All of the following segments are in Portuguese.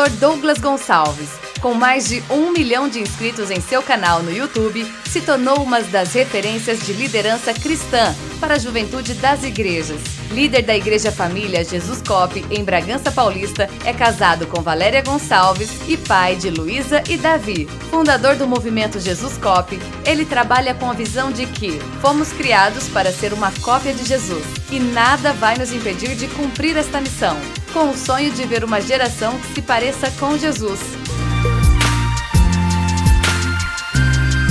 Pastor Douglas Gonçalves, com mais de 1 milhão de inscritos em seu canal no YouTube, se tornou uma das referências de liderança cristã para a juventude das igrejas. Líder da Igreja Família Jesus Cop, em Bragança Paulista, é casado com Valéria Gonçalves e pai de Luísa e Davi. Fundador do movimento Jesus Cop, ele trabalha com a visão de que fomos criados para ser uma cópia de Jesus e nada vai nos impedir de cumprir esta missão, com o sonho de ver uma geração que se pareça com Jesus.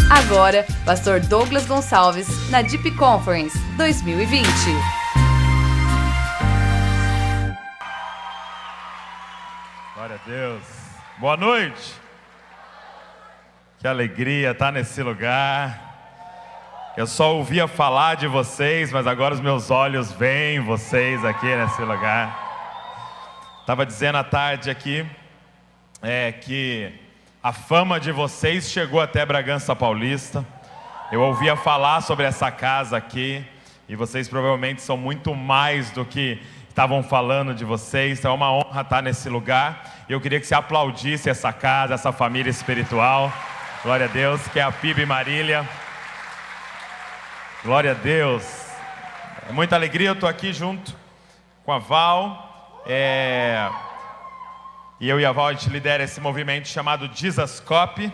Agora, Pastor Douglas Gonçalves, na Deep Conference 2020. Glória a Deus. Boa noite. Que alegria estar nesse lugar. Eu só ouvia falar de vocês, mas agora os meus olhos veem vocês aqui nesse lugar. Estava dizendo à tarde aqui que a fama de vocês chegou até Bragança Paulista. Eu ouvia falar sobre essa casa aqui e vocês provavelmente são muito mais do que estavam falando de vocês. Então é uma honra estar nesse lugar. E eu queria que você aplaudisse essa casa, essa família espiritual. Glória a Deus, que é a PIB Marília. Glória a Deus. É muita alegria, eu estou aqui junto com a Val. E eu e a Val, a gente lidera esse movimento chamado Jesus Cop,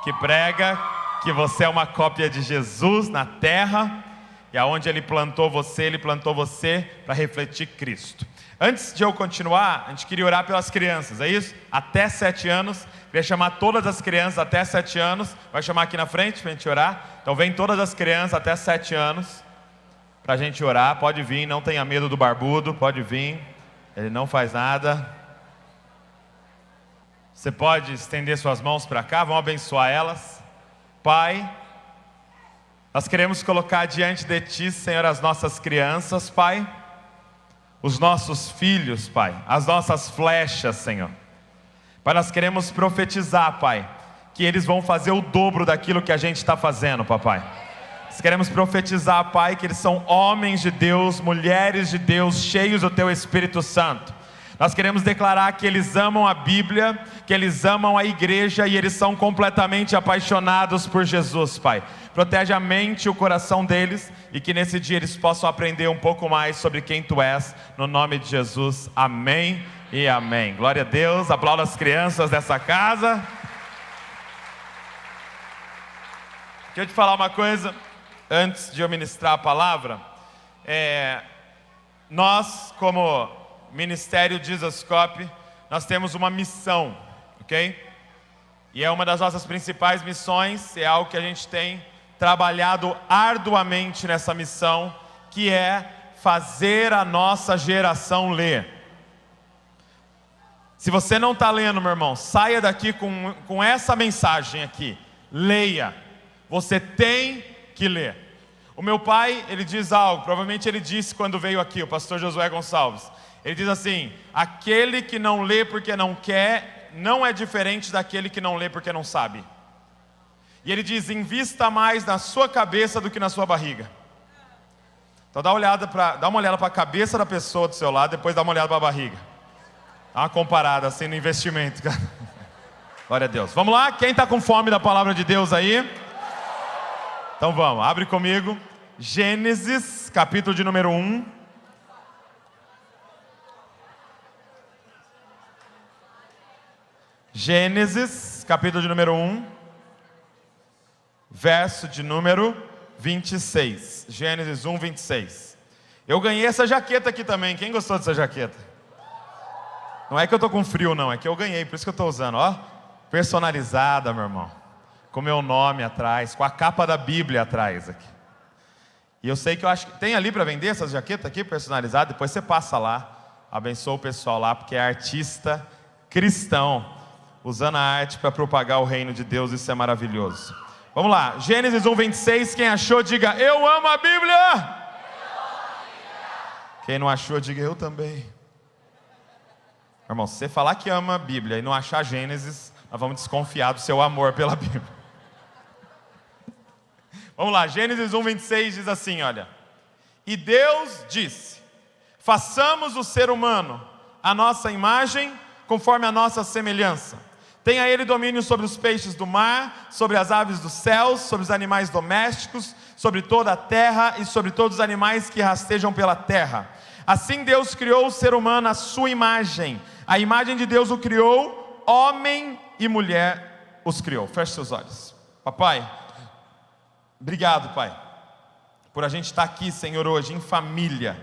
que prega que você é uma cópia de Jesus na terra, e aonde Ele plantou você para refletir Cristo. Antes de eu continuar, a gente queria orar pelas crianças, é isso? Até 7 anos, queria chamar todas as crianças até 7 anos, vai chamar aqui na frente para a gente orar. Então vem todas as crianças até 7 anos, para a gente orar, pode vir, não tenha medo do barbudo, pode vir, ele não faz nada. Você pode estender suas mãos para cá, vamos abençoar elas. Pai, nós queremos colocar diante de Ti, Senhor, as nossas crianças, Pai, os nossos filhos, Pai, as nossas flechas, Senhor. Pai, nós queremos profetizar, Pai, que eles vão fazer o dobro daquilo que a gente está fazendo, Papai. Nós queremos profetizar, Pai, que eles são homens de Deus, mulheres de Deus, cheios do Teu Espírito Santo. Nós queremos declarar que eles amam a Bíblia, que eles amam a igreja e eles são completamente apaixonados por Jesus, Pai. Protege a mente e o coração deles e que nesse dia eles possam aprender um pouco mais sobre quem Tu és, no nome de Jesus. Amém e amém. Glória a Deus, aplauda as crianças dessa casa. Deixa eu te falar uma coisa, antes de eu ministrar a palavra. Nós, como Ministério Jesus Cop, nós temos uma missão, ok? E é uma das nossas principais missões, é algo que a gente tem trabalhado arduamente nessa missão, que é fazer a nossa geração ler. Se você não está lendo, meu irmão, saia daqui com essa mensagem aqui, leia, você tem que ler. O meu pai, ele diz algo, provavelmente ele disse quando veio aqui, o pastor Josué Gonçalves. Ele diz assim: aquele que não lê porque não quer, não é diferente daquele que não lê porque não sabe. E ele diz: invista mais na sua cabeça do que na sua barriga. Então dá uma olhada para a cabeça da pessoa do seu lado, depois dá uma olhada para a barriga. Dá uma comparada assim no investimento, cara. Glória a Deus. Vamos lá, quem está com fome da palavra de Deus aí? Então vamos, abre comigo. Gênesis, capítulo de número 1. Gênesis, capítulo de número 1, verso de número 26. Gênesis 1, 26. Eu ganhei essa jaqueta aqui também. Quem gostou dessa jaqueta? Não é que eu estou com frio, não. É que eu ganhei, por isso que eu estou usando. Ó, personalizada, meu irmão. Com meu nome atrás, com a capa da Bíblia atrás aqui. E eu sei que eu acho que tem ali para vender essas jaquetas aqui personalizadas. Depois você passa lá, abençoa o pessoal lá, porque é artista cristão, usando a arte para propagar o reino de Deus, isso é maravilhoso. Vamos lá, Gênesis 1, 26, quem achou, diga: eu amo a Bíblia! Quem não achou, diga: eu também. Irmão, se você falar que ama a Bíblia e não achar Gênesis, nós vamos desconfiar do seu amor pela Bíblia. Vamos lá, Gênesis 1, 26 diz assim, olha: e Deus disse: façamos o ser humano à nossa imagem, conforme a nossa semelhança. Tenha ele domínio sobre os peixes do mar, sobre as aves dos céus, sobre os animais domésticos, sobre toda a terra e sobre todos os animais que rastejam pela terra. Assim Deus criou o ser humano à sua imagem. A imagem de Deus o criou, homem e mulher os criou. Feche seus olhos. Papai, obrigado, Pai, por a gente estar aqui, Senhor, hoje em família,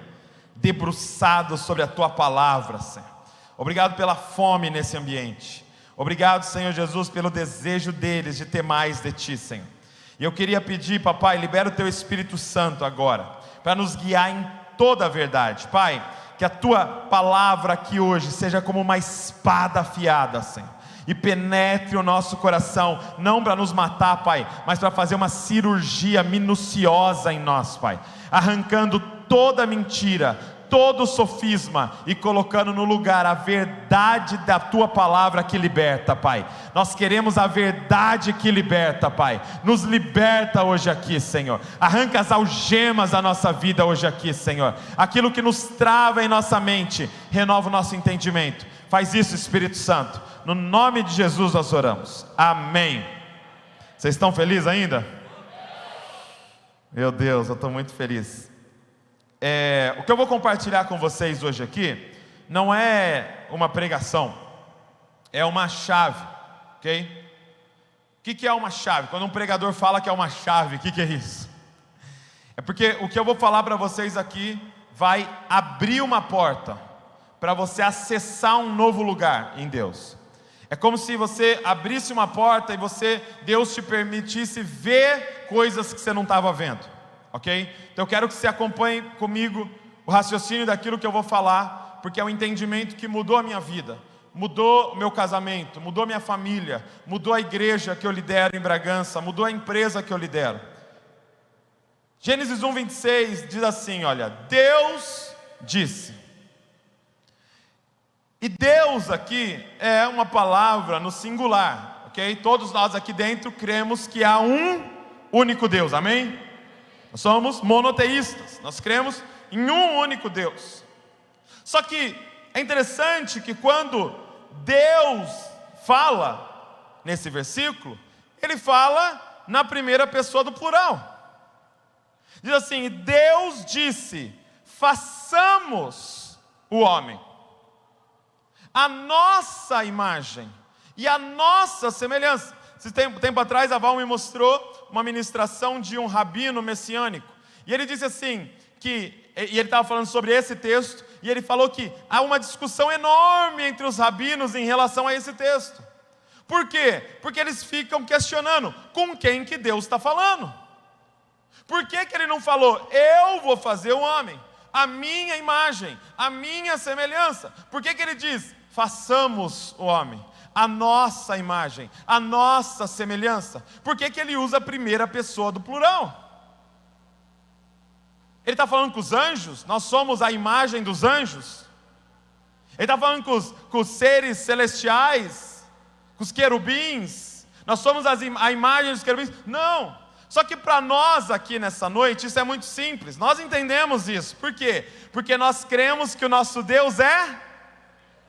debruçado sobre a Tua palavra, Senhor. Obrigado pela fome nesse ambiente. Obrigado, Senhor Jesus, pelo desejo deles de ter mais de Ti, Senhor. E eu queria pedir, Papai, libera o Teu Espírito Santo agora, para nos guiar em toda a verdade. Pai, que a Tua palavra aqui hoje seja como uma espada afiada, Senhor, e penetre o nosso coração, não para nos matar, Pai, mas para fazer uma cirurgia minuciosa em nós, Pai, arrancando toda mentira, todo sofisma e colocando no lugar a verdade da Tua palavra que liberta, Pai. Nós queremos a verdade que liberta, Pai. Nos liberta hoje aqui, Senhor. Arranca as algemas da nossa vida hoje aqui, Senhor. Aquilo que nos trava em nossa mente, renova o nosso entendimento. Faz isso, Espírito Santo. No nome de Jesus nós oramos. Amém. Vocês estão felizes ainda? Meu Deus, eu estou muito feliz. O que eu vou compartilhar com vocês hoje aqui não é uma pregação, é uma chave, ok? O que é uma chave? Quando um pregador fala que é uma chave, o que é isso? É porque o que eu vou falar para vocês aqui vai abrir uma porta para você acessar um novo lugar em Deus. É como se você abrisse uma porta e Deus te permitisse ver coisas que você não estava vendo, ok? Então eu quero que você acompanhe comigo o raciocínio daquilo que eu vou falar, porque é um entendimento que mudou a minha vida, mudou o meu casamento, mudou a minha família, mudou a igreja que eu lidero em Bragança, mudou a empresa que eu lidero. Gênesis 1:26 diz assim, olha, Deus disse. E Deus aqui é uma palavra no singular, ok? Todos nós aqui dentro cremos que há um único Deus, amém? Nós somos monoteístas, nós cremos em um único Deus. Só que é interessante que quando Deus fala nesse versículo, Ele fala na primeira pessoa do plural. Diz assim, Deus disse, façamos o homem a nossa imagem e a nossa semelhança. Esse tempo atrás a Val me mostrou uma ministração de um rabino messiânico, e ele disse assim, e ele estava falando sobre esse texto, e ele falou que há uma discussão enorme entre os rabinos em relação a esse texto. Por quê? Porque eles ficam questionando, com quem que Deus está falando? Por que ele não falou, eu vou fazer o homem, a minha imagem, a minha semelhança? Por que ele diz, façamos o homem, a nossa imagem, a nossa semelhança? Por que ele usa a primeira pessoa do plural? Ele está falando com os anjos? Nós somos a imagem dos anjos? Ele está falando com os seres celestiais? Com os querubins? Nós somos a imagem dos querubins? Não! Só que para nós aqui nessa noite, isso é muito simples. Nós entendemos isso. Por quê? Porque nós cremos que o nosso Deus é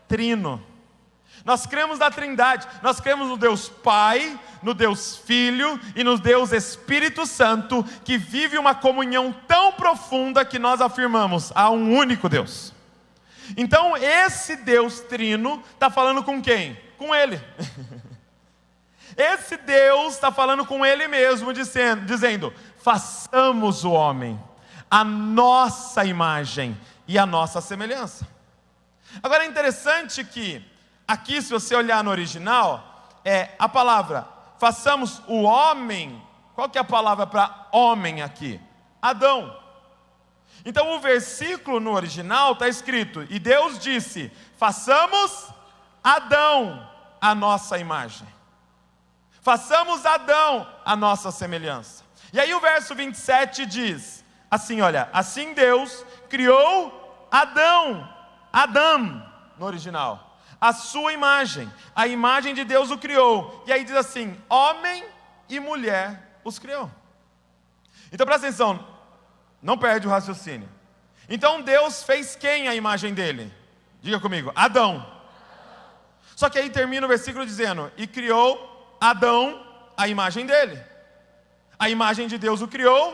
trino. Nós cremos na Trindade. Nós cremos no Deus Pai, no Deus Filho e no Deus Espírito Santo, que vive uma comunhão tão profunda que nós afirmamos, há um único Deus. Então esse Deus trino está falando com quem? Com Ele. Esse Deus está falando com Ele mesmo, dizendo, façamos o homem, a nossa imagem e a nossa semelhança. Agora é interessante que, aqui se você olhar no original, a palavra, façamos o homem, qual que é a palavra para homem aqui? Adão. Então o versículo no original está escrito, e Deus disse, façamos Adão a nossa imagem. Façamos Adão a nossa semelhança. E aí o verso 27 diz, assim olha, assim Deus criou Adão, no original, a sua imagem, a imagem de Deus o criou. E aí diz assim, homem e mulher os criou. Então presta atenção, não perde o raciocínio. Então Deus fez quem a imagem dele? Diga comigo, Adão. Só que aí termina o versículo dizendo: e criou Adão à imagem dele. A imagem de Deus o criou,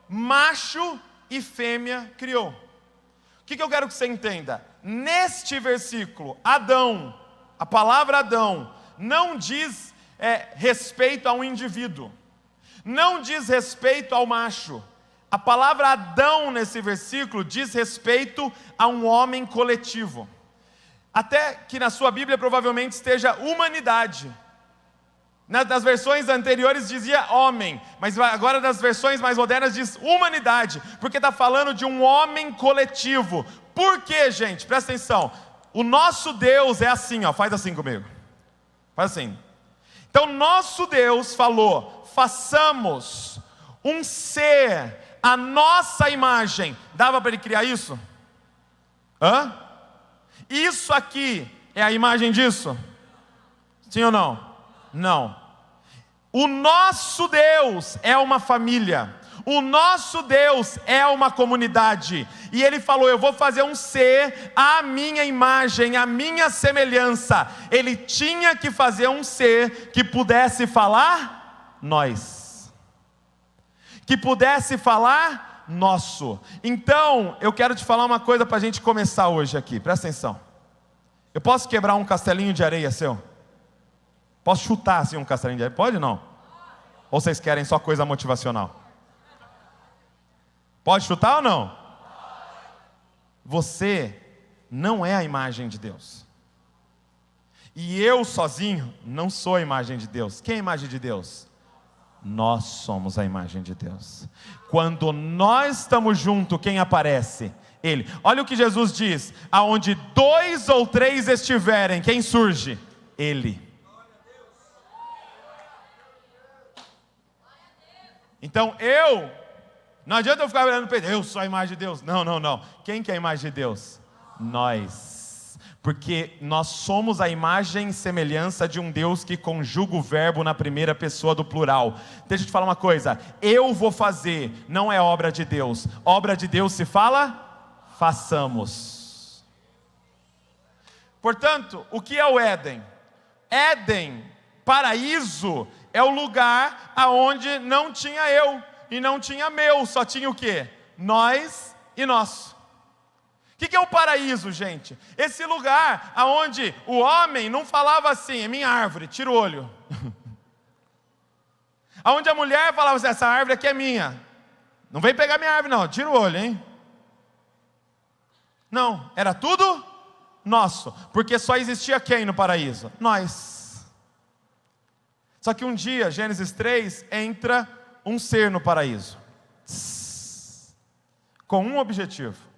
macho e fêmea criou. O que eu quero que você entenda? Neste versículo, Adão, a palavra Adão, não diz respeito a um indivíduo, não diz respeito ao macho. A palavra Adão nesse versículo diz respeito a um homem coletivo. Até que na sua Bíblia provavelmente esteja humanidade. Nas versões anteriores dizia homem, mas agora nas versões mais modernas diz humanidade, porque está falando de um homem coletivo. Por quê, gente? Presta atenção. O nosso Deus é assim, ó, faz assim comigo. Faz assim. Então nosso Deus falou: façamos um ser à nossa imagem. Dava para ele criar isso? Hã? Isso aqui é a imagem disso? Sim ou não? Não. O nosso Deus é uma família. O nosso Deus é uma comunidade. E Ele falou: eu vou fazer um ser à minha imagem, à minha semelhança. Ele tinha que fazer um ser que pudesse falar nós, que pudesse falar nosso. Então, eu quero te falar uma coisa para a gente começar hoje aqui. Presta atenção. Eu posso quebrar um castelinho de areia seu? Posso chutar assim um castelinho de areia? Pode ou não? Ou vocês querem só coisa motivacional? Pode chutar ou não? Você não é a imagem de Deus. E eu sozinho não sou a imagem de Deus. Quem é a imagem de Deus? Nós somos a imagem de Deus. Quando nós estamos juntos, quem aparece? Ele. Olha o que Jesus diz: aonde 2 ou 3 estiverem, quem surge? Ele. Então não adianta eu ficar olhando para ele: eu sou a imagem de Deus. Não. Quem que é a imagem de Deus? Nós. Porque nós somos a imagem e semelhança de um Deus que conjuga o verbo na primeira pessoa do plural. Deixa eu te falar uma coisa: eu vou fazer, não é obra de Deus. Obra de Deus se fala: façamos. Portanto, o que é o Éden? Éden, paraíso, é o lugar aonde não tinha eu e não tinha meu, só tinha o quê? Nós e nosso. O que é o paraíso, gente? Esse lugar aonde o homem não falava assim: é minha árvore, tira o olho. Aonde a mulher falava assim: essa árvore aqui é minha, não vem pegar minha árvore não, tira o olho, hein? Não, era tudo nosso, porque só existia quem no paraíso? Nós. Só que um dia, Gênesis 3, entra um ser no paraíso, com um objetivo: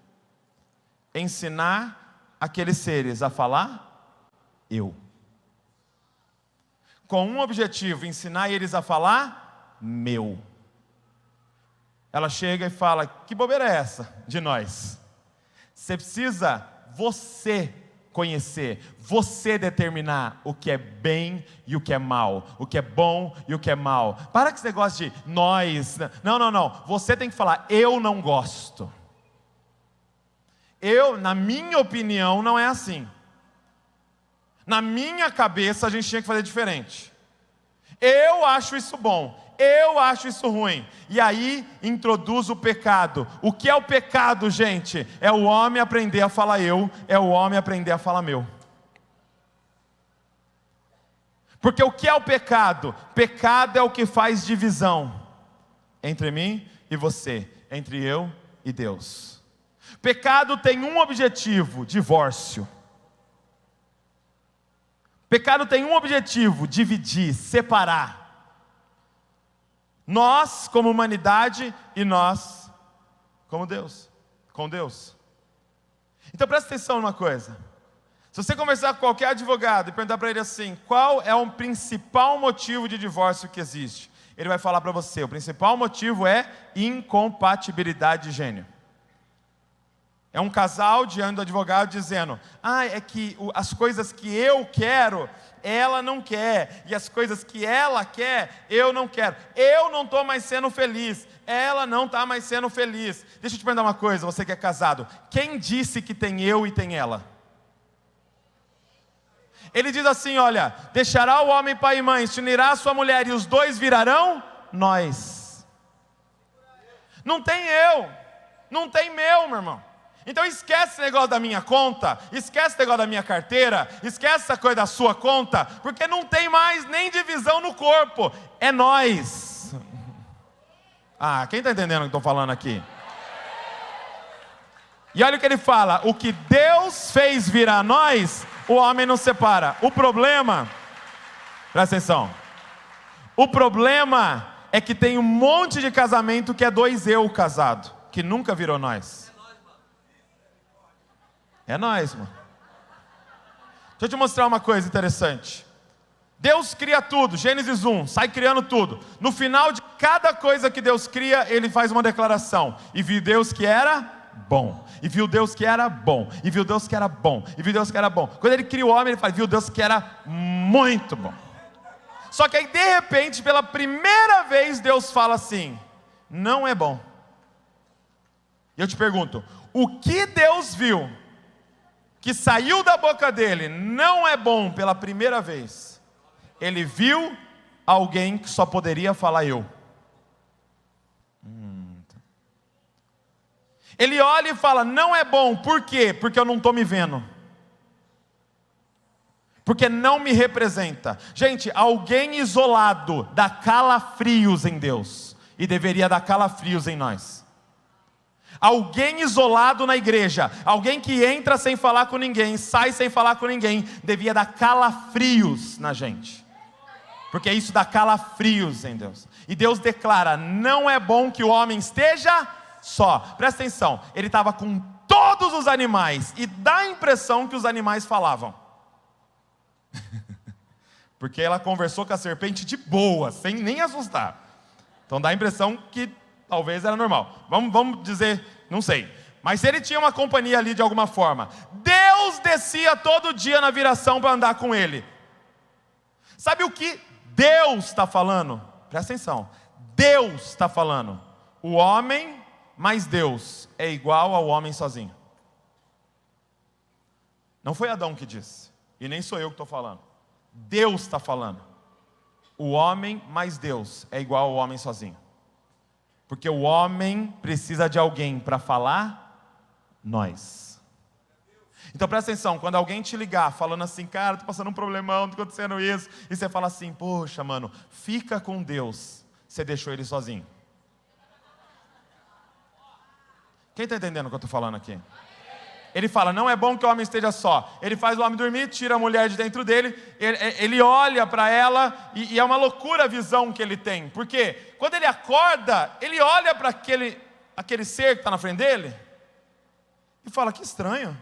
ensinar aqueles seres a falar eu. Com um objetivo: ensinar eles a falar meu. Ela chega e fala: que bobeira é essa de nós? Você precisa você conhecer, você determinar o que é bem e o que é mal, o que é bom e o que é mal. Para com esse negócio de nós. Não. Você tem que falar: eu não gosto. Na minha opinião, não é assim. Na minha cabeça, a gente tinha que fazer diferente. Eu acho isso bom, eu acho isso ruim. E aí, introduz o pecado. O que é o pecado, gente? É o homem aprender a falar eu, é o homem aprender a falar meu. Porque o que é o pecado? Pecado é o que faz divisão entre mim e você, entre eu e Deus. Pecado tem um objetivo: divórcio. Pecado tem um objetivo: dividir, separar. Nós como humanidade e nós como Deus, com Deus. Então presta atenção numa coisa: se você conversar com qualquer advogado e perguntar para ele assim: qual é o principal motivo de divórcio que existe? Ele vai falar para você: o principal motivo é incompatibilidade de gênero. É um casal diante do advogado dizendo: é que as coisas que eu quero, ela não quer. E as coisas que ela quer, eu não quero. Eu não estou mais sendo feliz, ela não está mais sendo feliz. Deixa eu te perguntar uma coisa, você que é casado: quem disse que tem eu e tem ela? Ele diz assim, olha, deixará o homem pai e mãe, se unirá a sua mulher e os dois virarão nós. Não tem eu, não tem meu irmão. Então esquece esse negócio da minha conta, esquece esse negócio da minha carteira, esquece essa coisa da sua conta, porque não tem mais nem divisão no corpo, é nós. Quem está entendendo o que estou falando aqui? E olha o que ele fala, o que Deus fez virar nós, o homem não separa. O problema, presta atenção, o problema é que tem um monte de casamento que é dois eu casado, que nunca virou nós. É nós, mano. Deixa eu te mostrar uma coisa interessante. Deus cria tudo, Gênesis 1, sai criando tudo. No final de cada coisa que Deus cria, Ele faz uma declaração. E viu Deus que era bom. E viu Deus que era bom. E viu Deus que era bom. E viu Deus que era bom. Quando Ele cria o homem, Ele fala, viu Deus que era muito bom. Só que aí, de repente, pela primeira vez, Deus fala assim, não é bom. E eu te pergunto, o que Deus viu que saiu da boca dele não é bom pela primeira vez? Ele viu alguém que só poderia falar eu. Ele olha e fala, não é bom, por quê? Porque eu não estou me vendo. Porque não me representa. Gente, alguém isolado dá calafrios em Deus, e deveria dar calafrios em nós. Alguém isolado na igreja, alguém que entra sem falar com ninguém, sai sem falar com ninguém, devia dar calafrios na gente. Porque isso dá calafrios em Deus. E Deus declara, não é bom que o homem esteja só. Presta atenção, ele estava com todos os animais, e dá a impressão que os animais falavam. Porque ela conversou com a serpente de boa, sem nem assustar. Então dá a impressão que talvez era normal. Vamos dizer, não sei. Mas ele tinha uma companhia ali de alguma forma. Deus descia todo dia na viração para andar com ele. Sabe o que Deus está falando? Presta atenção. Deus está falando. O homem mais Deus é igual ao homem sozinho. Não foi Adão que disse. E nem sou eu que estou falando. Deus está falando. O homem mais Deus é igual ao homem sozinho. Porque o homem precisa de alguém para falar, nós. Então presta atenção, quando alguém te ligar falando assim, cara, estou passando um problemão, está acontecendo isso, e você fala assim, poxa mano, fica com Deus, você deixou ele sozinho. Quem está entendendo o que eu estou falando aqui? Ele fala, não é bom que o homem esteja só. Ele faz o homem dormir, tira a mulher de dentro dele, ele olha para ela, e é uma loucura a visão que ele tem. Por quê? Quando ele acorda, ele olha para aquele ser que está na frente dele, e fala, que estranho.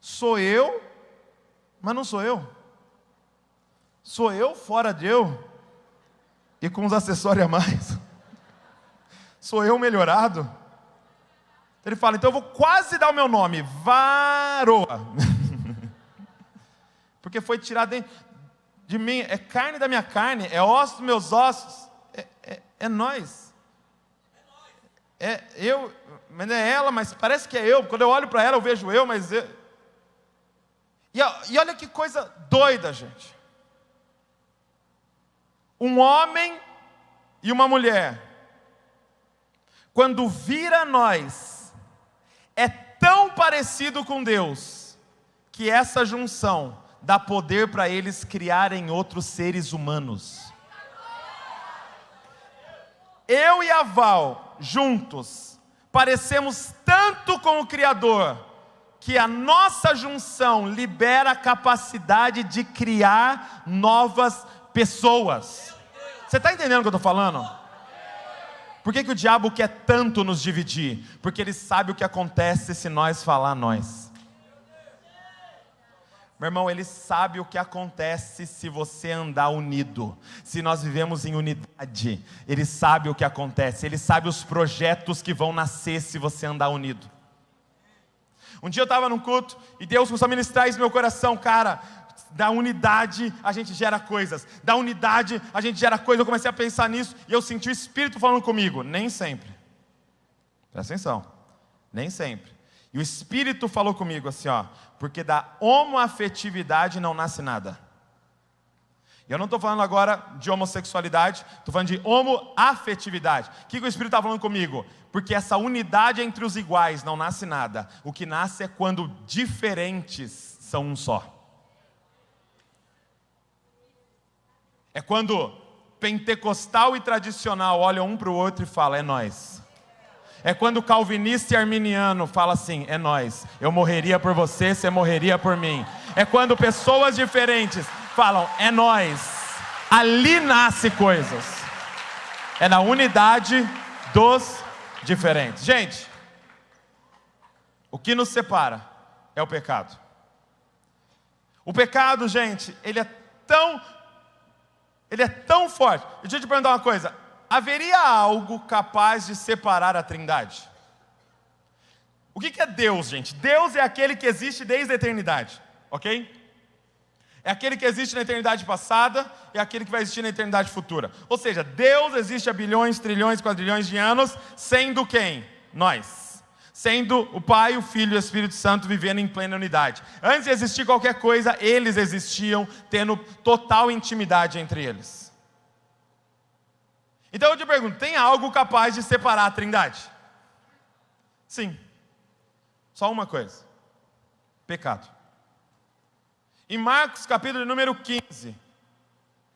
Sou eu, mas não sou eu. Sou eu fora de eu, e com uns acessórios a mais. Sou eu melhorado. Ele fala, então eu vou quase dar o meu nome, Varoa. Porque foi tirado de mim, é carne da minha carne, é osso dos meus ossos, é nós. É eu, mas não é ela, mas parece que é eu. Quando eu olho para ela, eu vejo eu, mas eu... E olha que coisa doida, gente. Um homem e uma mulher, quando vira nós, é tão parecido com Deus, que essa junção dá poder para eles criarem outros seres humanos. Eu e a Val, juntos, parecemos tanto com o Criador, que a nossa junção libera a capacidade de criar novas pessoas. Você está entendendo o que eu estou falando? Por que o diabo quer tanto nos dividir? Porque ele sabe o que acontece se nós falar nós. Meu irmão, ele sabe o que acontece se você andar unido. Se nós vivemos em unidade, ele sabe o que acontece. Ele sabe os projetos que vão nascer se você andar unido. Um dia eu estava num culto e Deus começou a ministrar isso no meu coração, cara. Da unidade a gente gera coisas. Da unidade a gente gera coisas. Eu comecei a pensar nisso e eu senti o Espírito falando comigo. Nem sempre. Presta atenção. Nem sempre. E o Espírito falou comigo assim, ó, porque da homoafetividade não nasce nada. E eu não estou falando agora de homossexualidade, estou falando de homoafetividade. O que o Espírito está falando comigo? Porque essa unidade entre os iguais não nasce nada. O que nasce é quando diferentes são um só. É quando pentecostal e tradicional olham um para o outro e falam, é nós. É quando calvinista e arminiano falam assim, é nós. Eu morreria por você, você morreria por mim. É quando pessoas diferentes falam, é nós. Ali nasce coisas. É na unidade dos diferentes. Gente, o que nos separa é o pecado. O pecado, gente, ele é tão forte. Deixa eu te perguntar uma coisa. Haveria algo capaz de separar a Trindade? O que é Deus, gente? Deus é aquele que existe desde a eternidade, ok? É aquele que existe na eternidade passada e é aquele que vai existir na eternidade futura. Ou seja, Deus existe há bilhões, trilhões, quadrilhões de anos, sendo quem? Nós. Sendo o Pai, o Filho e o Espírito Santo vivendo em plena unidade. Antes de existir qualquer coisa, eles existiam, tendo total intimidade entre eles. Então eu te pergunto, tem algo capaz de separar a Trindade? Sim. Só uma coisa. Pecado. Em Marcos capítulo número 15,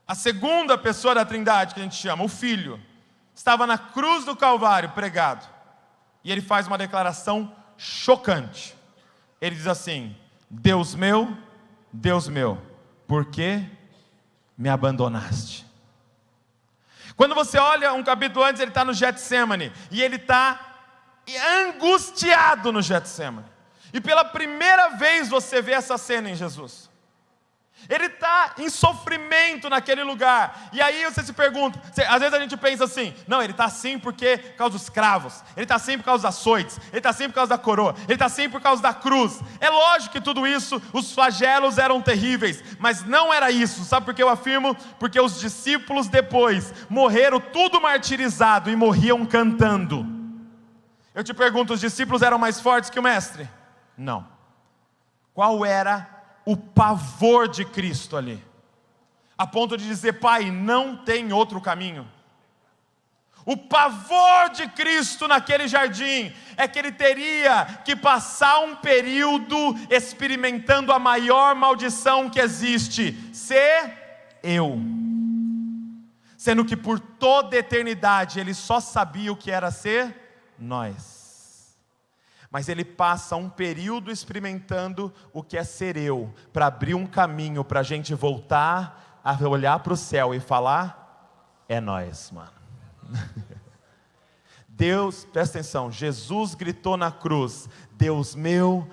a segunda pessoa da Trindade que a gente chama, o Filho, estava na cruz do Calvário pregado. E ele faz uma declaração chocante. Ele diz assim, Deus meu, por que me abandonaste? Quando você olha um capítulo antes, ele está no Getsemane, e ele está angustiado no Getsemane. E pela primeira vez você vê essa cena em Jesus. Ele está em sofrimento naquele lugar. E aí você se pergunta, às vezes a gente pensa assim, não, ele está assim por causa dos cravos, ele está assim por causa das açoites, ele está assim por causa da coroa, ele está assim por causa da cruz. É lógico que tudo isso, os flagelos eram terríveis, mas não era isso. Sabe por que eu afirmo? Porque os discípulos depois morreram tudo martirizado e morriam cantando. Eu te pergunto, os discípulos eram mais fortes que o mestre? Não. Qual era o pavor de Cristo ali? A ponto de dizer, Pai, não tem outro caminho. O pavor de Cristo naquele jardim é que ele teria que passar um período experimentando a maior maldição que existe, ser eu. Sendo que por toda a eternidade ele só sabia o que era ser nós. Mas ele passa um período experimentando o que é ser eu, para abrir um caminho para a gente voltar a olhar para o céu e falar, é nós, mano. Deus, presta atenção, Jesus gritou na cruz, Deus meu,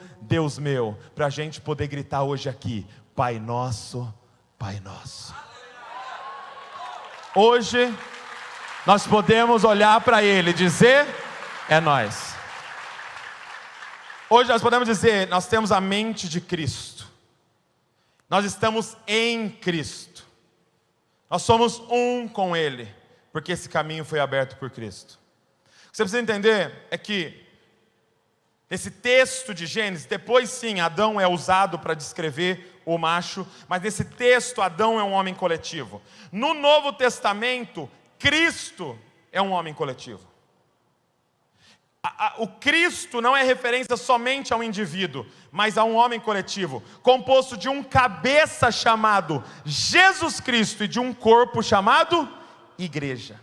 para a gente poder gritar hoje aqui, Pai nosso, Pai nosso. Hoje, nós podemos olhar para Ele e dizer, é nós. Hoje nós podemos dizer, nós temos a mente de Cristo. Nós estamos em Cristo. Nós somos um com Ele, porque esse caminho foi aberto por Cristo. O que você precisa entender é que, nesse texto de Gênesis, depois sim, Adão é usado para descrever o macho, mas nesse texto, Adão é um homem coletivo. No Novo Testamento, Cristo é um homem coletivo. O Cristo não é referência somente a um indivíduo, mas a um homem coletivo, composto de um cabeça chamado Jesus Cristo e de um corpo chamado igreja.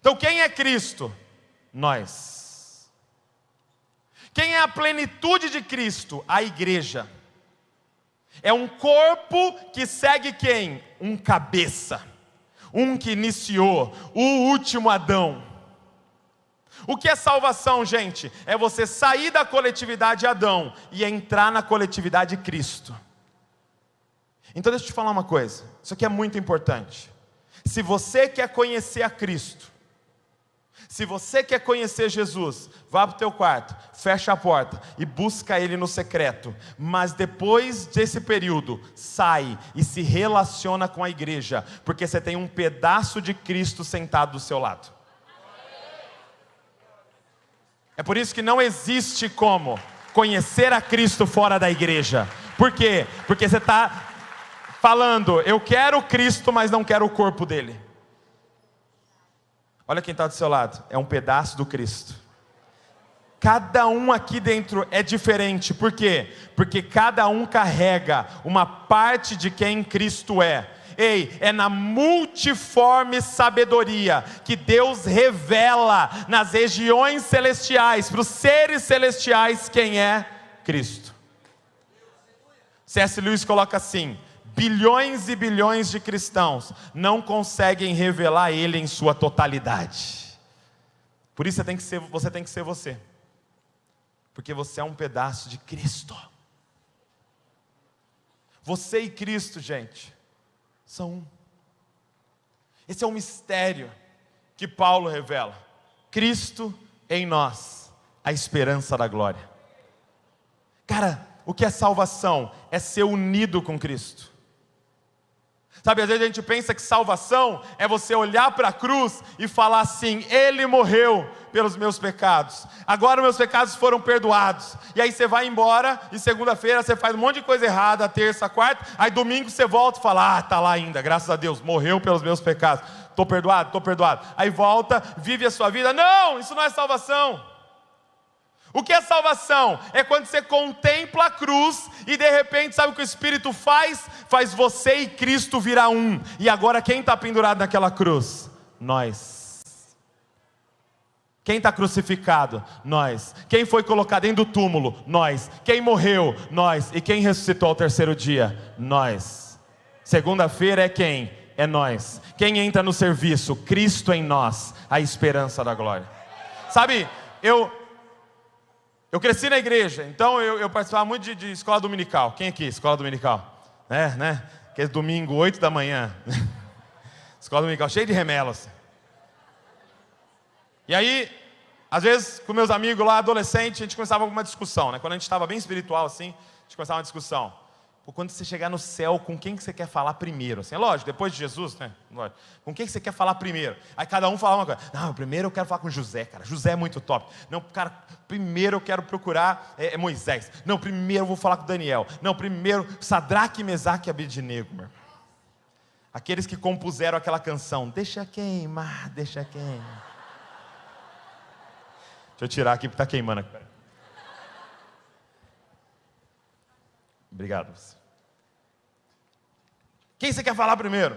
Então quem é Cristo? Nós. Quem é a plenitude de Cristo? A igreja. É um corpo que segue quem? Um cabeça. Um que iniciou, o último Adão. O que é salvação, gente? É você sair da coletividade Adão e entrar na coletividade Cristo. Então deixa eu te falar uma coisa, isso aqui é muito importante. Se você quer conhecer a Cristo, se você quer conhecer Jesus, vá para o teu quarto, fecha a porta e busca Ele no secreto. Mas depois desse período, sai e se relaciona com a igreja, porque você tem um pedaço de Cristo sentado do seu lado. É por isso que não existe como conhecer a Cristo fora da igreja. Por quê? Porque você está falando, eu quero Cristo, mas não quero o corpo dele. Olha quem está do seu lado, é um pedaço do Cristo. Cada um aqui dentro é diferente. Por quê? Porque cada um carrega uma parte de quem Cristo é. Ei, é na multiforme sabedoria que Deus revela nas regiões celestiais, para os seres celestiais, quem é Cristo. C.S. Lewis coloca assim: bilhões e bilhões de cristãos não conseguem revelar Ele em sua totalidade. Por isso você tem que ser você. Porque você é um pedaço de Cristo. Você e Cristo, gente, são um. Esse é um mistério que Paulo revela. Cristo em nós, a esperança da glória. Cara, o que é salvação? É ser unido com Cristo. Sabe, às vezes a gente pensa que salvação é você olhar para a cruz e falar assim: Ele morreu pelos meus pecados, agora meus pecados foram perdoados. E aí você vai embora, e segunda-feira você faz um monte de coisa errada, terça, quarta, aí domingo você volta e fala: tá lá ainda, graças a Deus, morreu pelos meus pecados, estou perdoado. Aí volta, vive a sua vida. Não, isso não é salvação. O que é salvação? É quando você contempla a cruz e de repente, sabe o que o Espírito faz? Faz você e Cristo virar um. E agora quem está pendurado naquela cruz? Nós. Quem está crucificado? Nós. Quem foi colocado dentro do túmulo? Nós. Quem morreu? Nós. E quem ressuscitou ao terceiro dia? Nós. Segunda-feira é quem? É nós. Quem entra no serviço? Cristo em nós, a esperança da glória. Sabe, eu cresci na igreja, então eu participava muito de escola dominical. Quem aqui? Escola dominical? Né? Aquele domingo, 8 da manhã. Escola dominical, cheio de remelos. E aí, às vezes, com meus amigos lá, adolescente, a gente começava uma discussão, né? Quando a gente estava bem espiritual assim, a gente começava uma discussão. Quando você chegar no céu, com quem que você quer falar primeiro? Assim, é lógico, depois de Jesus, né? Lógico. Com quem que você quer falar primeiro? Aí cada um falava uma coisa. Não, primeiro eu quero falar com José, cara. José é muito top. Não, cara, primeiro eu quero procurar Moisés. Não, primeiro eu vou falar com Daniel. Não, primeiro Sadraque, Mesaque e Abednego, meu irmão. Aqueles que compuseram aquela canção. Deixa queimar, deixa queimar. Deixa eu tirar aqui porque está queimando aqui. Obrigado. Quem você quer falar primeiro?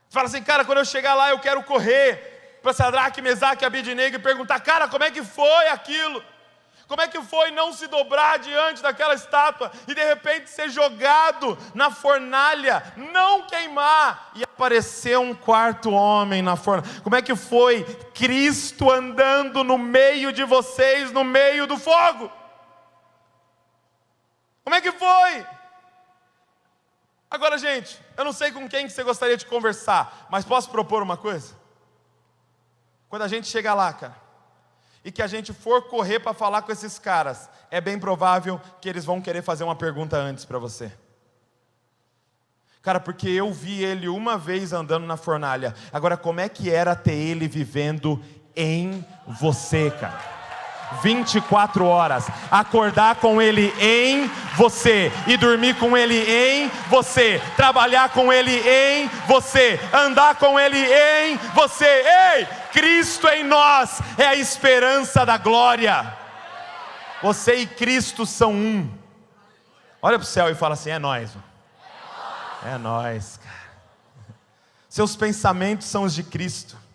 Você fala assim: cara, quando eu chegar lá eu quero correr para Sadraque, Mesaque e Abednego e perguntar: cara, como é que foi aquilo? Como é que foi não se dobrar diante daquela estátua e de repente ser jogado na fornalha, não queimar e aparecer um quarto homem na fornalha? Como é que foi Cristo andando no meio de vocês, no meio do fogo? Como é que foi? Agora, gente, eu não sei com quem você gostaria de conversar, mas posso propor uma coisa? Quando a gente chegar lá, cara, e que a gente for correr para falar com esses caras, é bem provável que eles vão querer fazer uma pergunta antes para você. Cara, porque eu vi ele uma vez andando na fornalha. Agora, como é que era ter ele vivendo em você, cara? 24 horas, acordar com Ele em você, e dormir com Ele em você, trabalhar com Ele em você, andar com Ele em você. Ei, Cristo em nós é a esperança da glória. Você e Cristo são um. Olha para o céu e fala assim: é nós. É nós, cara. Seus pensamentos são os de Cristo.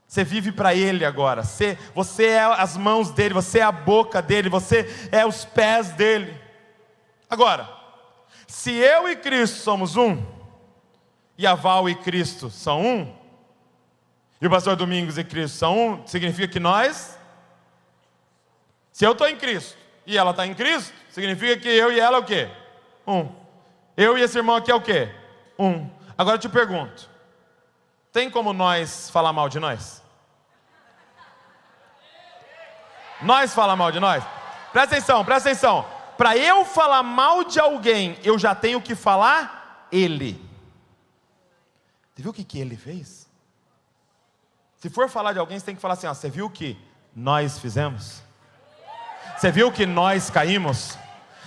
Você vive para Ele agora. Você é as mãos dEle, você é a boca dEle, você é os pés dEle. Agora, se eu e Cristo somos um, e a Val e Cristo são um, e o pastor Domingos e Cristo são um, significa que nós, se eu estou em Cristo e ela está em Cristo, significa que eu e ela é o quê? Um. Eu e esse irmão aqui é o quê? Um. Agora eu te pergunto, tem como nós falar mal de nós? Nós falar mal de nós? Presta atenção. Para eu falar mal de alguém, eu já tenho que falar ele. Você viu o que ele fez? Se for falar de alguém, você tem que falar assim, ó, você viu o que nós fizemos? Você viu que nós caímos?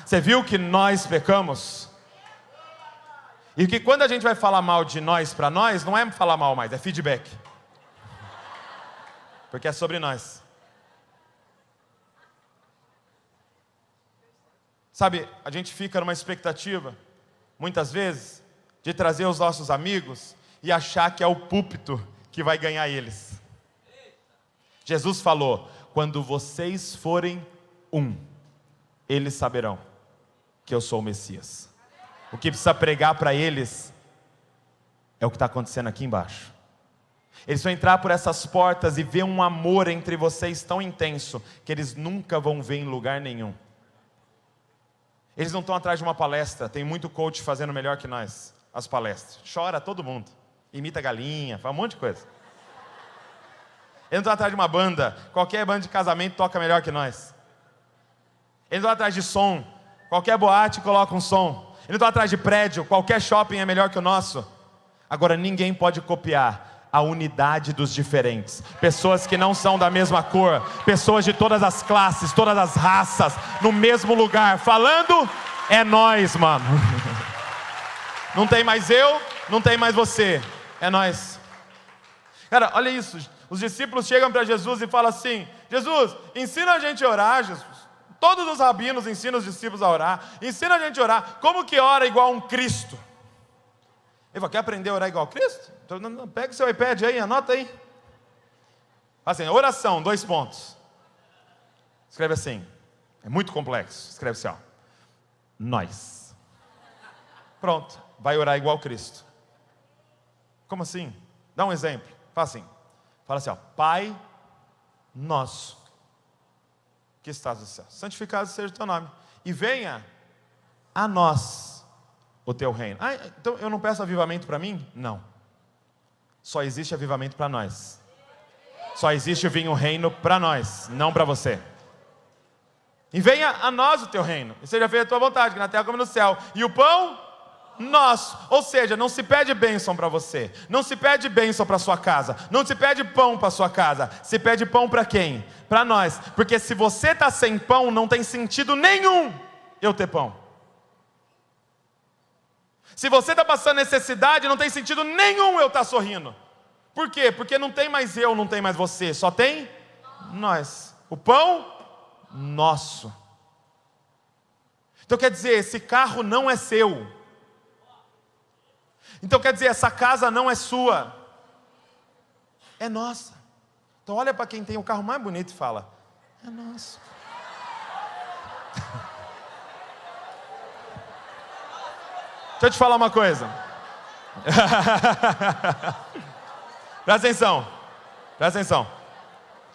Você viu que nós pecamos? E que quando a gente vai falar mal de nós para nós, não é falar mal mais, é feedback. Porque é sobre nós. Sabe, a gente fica numa expectativa, muitas vezes, de trazer os nossos amigos e achar que é o púlpito que vai ganhar eles. Jesus falou, quando vocês forem um, eles saberão que eu sou o Messias. O que precisa pregar para eles é o que está acontecendo aqui embaixo. Eles vão entrar por essas portas e ver um amor entre vocês tão intenso que eles nunca vão ver em lugar nenhum. Eles não estão atrás de uma palestra, tem muito coach fazendo melhor que nós, as palestras. Chora todo mundo, imita galinha, faz um monte de coisa. Eles não estão atrás de uma banda, qualquer banda de casamento toca melhor que nós. Eles não estão atrás de som, qualquer boate coloca um som. Eles não estão atrás de prédio, qualquer shopping é melhor que o nosso. Agora ninguém pode copiar a unidade dos diferentes. Pessoas que não são da mesma cor, pessoas de todas as classes, todas as raças, no mesmo lugar, falando, é nós, mano. Não tem mais eu, não tem mais você, é nós. Cara, olha isso, os discípulos chegam para Jesus e falam assim, Jesus, ensina a gente a orar, Jesus. Todos os rabinos ensinam os discípulos a orar, ensina a gente a orar, como que ora igual um Cristo? Ele fala, quer aprender a orar igual a Cristo? Então, pega o seu iPad aí, anota aí. Assim, oração, 2 pontos. Escreve assim, é muito complexo, escreve assim, ó. Nós. Pronto, vai orar igual a Cristo. Como assim? Dá um exemplo, fala assim, ó. Pai nosso, que estás no céu, santificado seja o teu nome, e venha a nós o teu reino. Ah, então eu não peço avivamento para mim? Não. Só existe avivamento para nós. Só existe vir o reino para nós, não para você. E venha a nós o teu reino, e seja feita a tua vontade, que na terra como no céu. E o pão nosso. Ou seja, não se pede bênção para você, não se pede bênção para sua casa, não se pede pão para sua casa, se pede pão para quem? Para nós. Porque se você está sem pão, não tem sentido nenhum eu ter pão. Se você está passando necessidade, não tem sentido nenhum eu estar sorrindo. Por quê? Porque não tem mais eu, não tem mais você, só tem nós. O pão nosso. Então quer dizer, esse carro não é seu. Então quer dizer, essa casa não é sua, é nossa. Então olha para quem tem o carro mais bonito e fala, é nosso. Deixa eu te falar uma coisa. Presta atenção.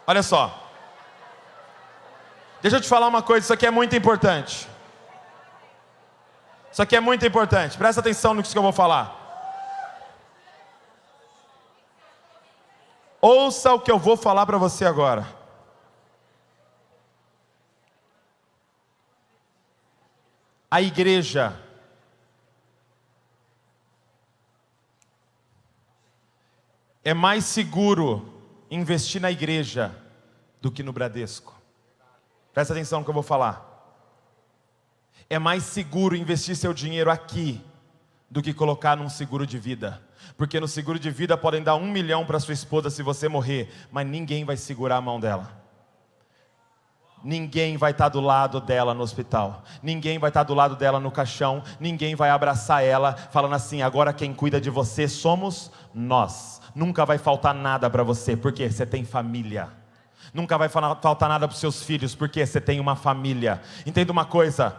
Olha só. Deixa eu te falar uma coisa, isso aqui é muito importante. Presta atenção no que eu vou falar. Ouça o que eu vou falar para você agora. A igreja é mais seguro investir na igreja do que no Bradesco. Presta atenção no que eu vou falar. É mais seguro investir seu dinheiro aqui do que colocar num seguro de vida. Porque no seguro de vida podem dar 1 milhão para sua esposa se você morrer, mas ninguém vai segurar a mão dela. Ninguém vai estar do lado dela no hospital. Ninguém vai estar do lado dela no caixão. Ninguém vai abraçar ela falando assim, agora quem cuida de você somos nós. Nunca vai faltar nada para você, porque você tem família. Nunca vai faltar nada para os seus filhos, porque você tem uma família. Entenda uma coisa,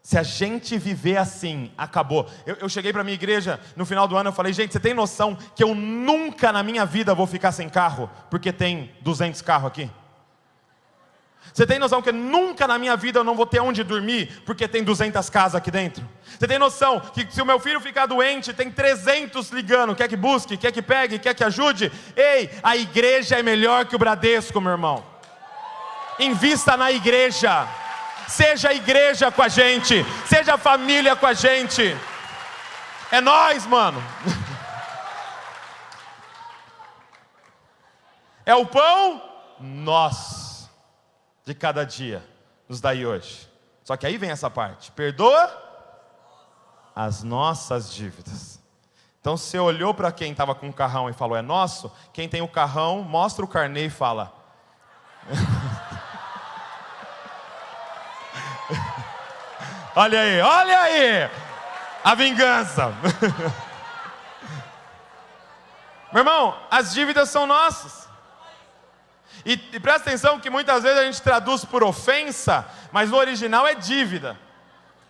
se a gente viver assim, acabou. Eu cheguei para a minha igreja no final do ano, eu falei, gente, você tem noção que eu nunca na minha vida vou ficar sem carro, porque tem 200 carros aqui? Você tem noção que nunca na minha vida eu não vou ter onde dormir, porque tem 200 casas aqui dentro? Você tem noção que se o meu filho ficar doente, tem 300 ligando, quer que busque, quer que pegue, quer que ajude? Ei, a igreja é melhor que o Bradesco, meu irmão. Invista na igreja. Seja a igreja com a gente, seja a família com a gente. É nós, mano. É o pão nosso de cada dia, nos dai hoje. Só que aí vem essa parte: perdoa as nossas dívidas. Então você olhou para quem estava com o carrão e falou, é nosso. Quem tem o carrão, mostra o carnê e fala, olha aí, a vingança. Meu irmão, as dívidas são nossas. E presta atenção que muitas vezes a gente traduz por ofensa, mas no original é dívida.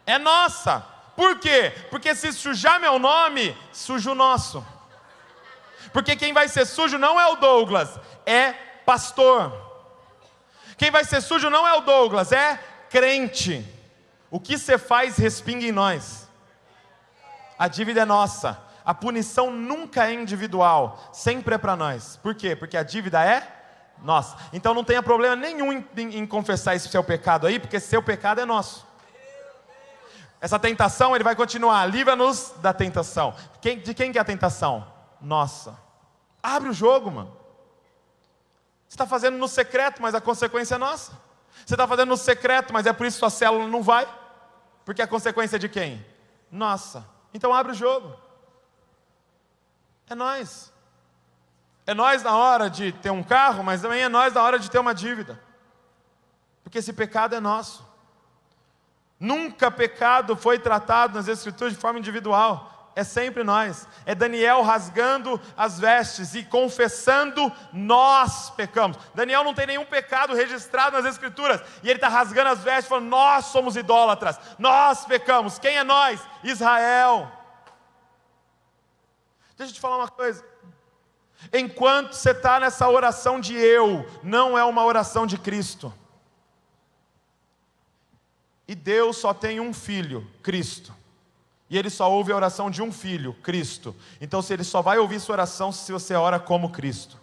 É nossa. Por quê? Porque se sujar meu nome, suja o nosso. Porque quem vai ser sujo não é o Douglas, é pastor. Quem vai ser sujo não é o Douglas, é crente. O que você faz respinga em nós. A dívida é nossa. A punição nunca é individual, sempre é para nós. Por quê? Porque a dívida é nossa. Então não tenha problema nenhum em confessar esse seu pecado aí, porque seu pecado é nosso. Essa tentação, ele vai continuar, livra-nos da tentação. De quem que é a tentação? Nossa. Abre o jogo, mano. Você está fazendo no secreto, mas a consequência é nossa. Você está fazendo no secreto, mas é por isso que sua célula não vai. Porque a consequência é de quem? Nossa. Então abre o jogo. É nós. É nós na hora de ter um carro, mas também é nós na hora de ter uma dívida. Porque esse pecado é nosso. Nunca pecado foi tratado nas Escrituras de forma individual. É sempre nós. É Daniel rasgando as vestes e confessando, nós pecamos. Daniel não tem nenhum pecado registrado nas Escrituras. E ele está rasgando as vestes falando, nós somos idólatras. Nós pecamos. Quem é nós? Israel. Deixa eu te falar uma coisa. Enquanto você está nessa oração de eu, não é uma oração de Cristo. E Deus só tem um filho, Cristo. E Ele só ouve a oração de um filho, Cristo. Então se Ele só vai ouvir sua oração se você ora como Cristo.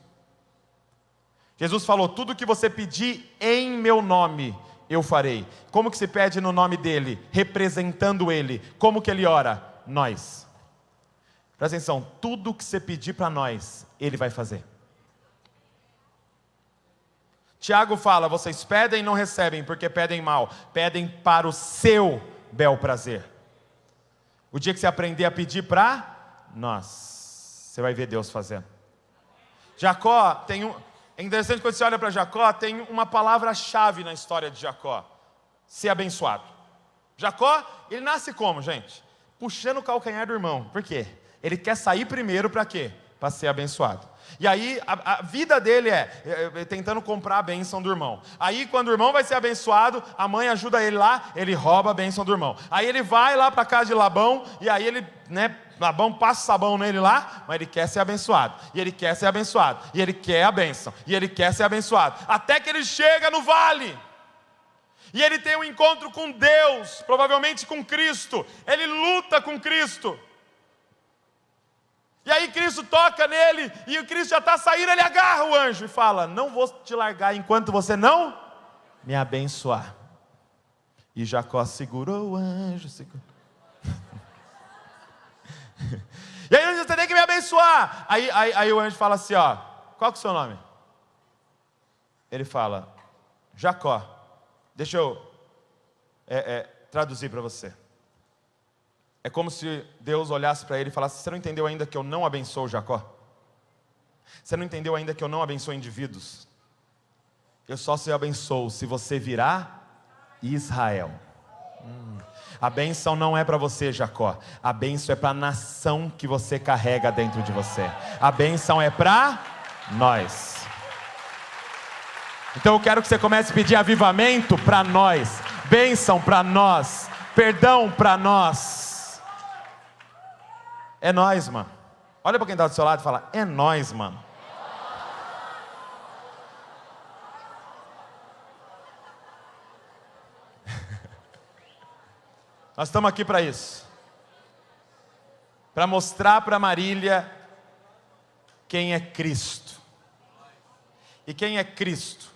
Jesus falou, tudo que você pedir em meu nome, eu farei. Como que se pede no nome dEle? Representando Ele. Como que Ele ora? Nós. Presta atenção, tudo que você pedir para nós, Ele vai fazer. Tiago fala, vocês pedem e não recebem, porque pedem mal. Pedem para o seu bel prazer. O dia que você aprender a pedir para nós, você vai ver Deus fazendo. Jacó tem um... É interessante quando você olha para Jacó, tem uma palavra-chave na história de Jacó. Ser abençoado. Jacó, ele nasce como, gente? Puxando o calcanhar do irmão. Por quê? Ele quer sair primeiro para quê? Para ser abençoado. E aí a vida dele é tentando comprar a bênção do irmão. Aí quando o irmão vai ser abençoado, a mãe ajuda ele lá, ele rouba a bênção do irmão. Aí ele vai lá para a casa de Labão, e aí ele, Labão passa sabão nele lá, mas ele quer ser abençoado. E ele quer ser abençoado. E ele quer a bênção. E ele quer ser abençoado. Até que ele chega no vale. E ele tem um encontro com Deus, provavelmente com Cristo. Ele luta com Cristo. E aí Cristo toca nele, e o Cristo já está saindo, ele agarra o anjo e fala, não vou te largar enquanto você não me abençoar. E Jacó segurou o anjo, E aí você tem que me abençoar. Aí o anjo fala assim, ó, qual que é o seu nome? Ele fala, Jacó. Deixa eu traduzir para você. É como se Deus olhasse para ele e falasse, você não entendeu ainda que eu não abençoo Jacó? Você não entendeu ainda que eu não abençoo indivíduos? Eu só se abençoo se você virar Israel. A bênção não é para você, Jacó. A bênção é para a nação que você carrega dentro de você. A bênção é para nós. Então eu quero que você comece a pedir avivamento para nós. Bênção para nós. Perdão para nós. É nós, mano. Olha para quem está do seu lado e fala, é nós, mano. Nós estamos aqui para isso. Para mostrar para Marília quem é Cristo. E quem é Cristo?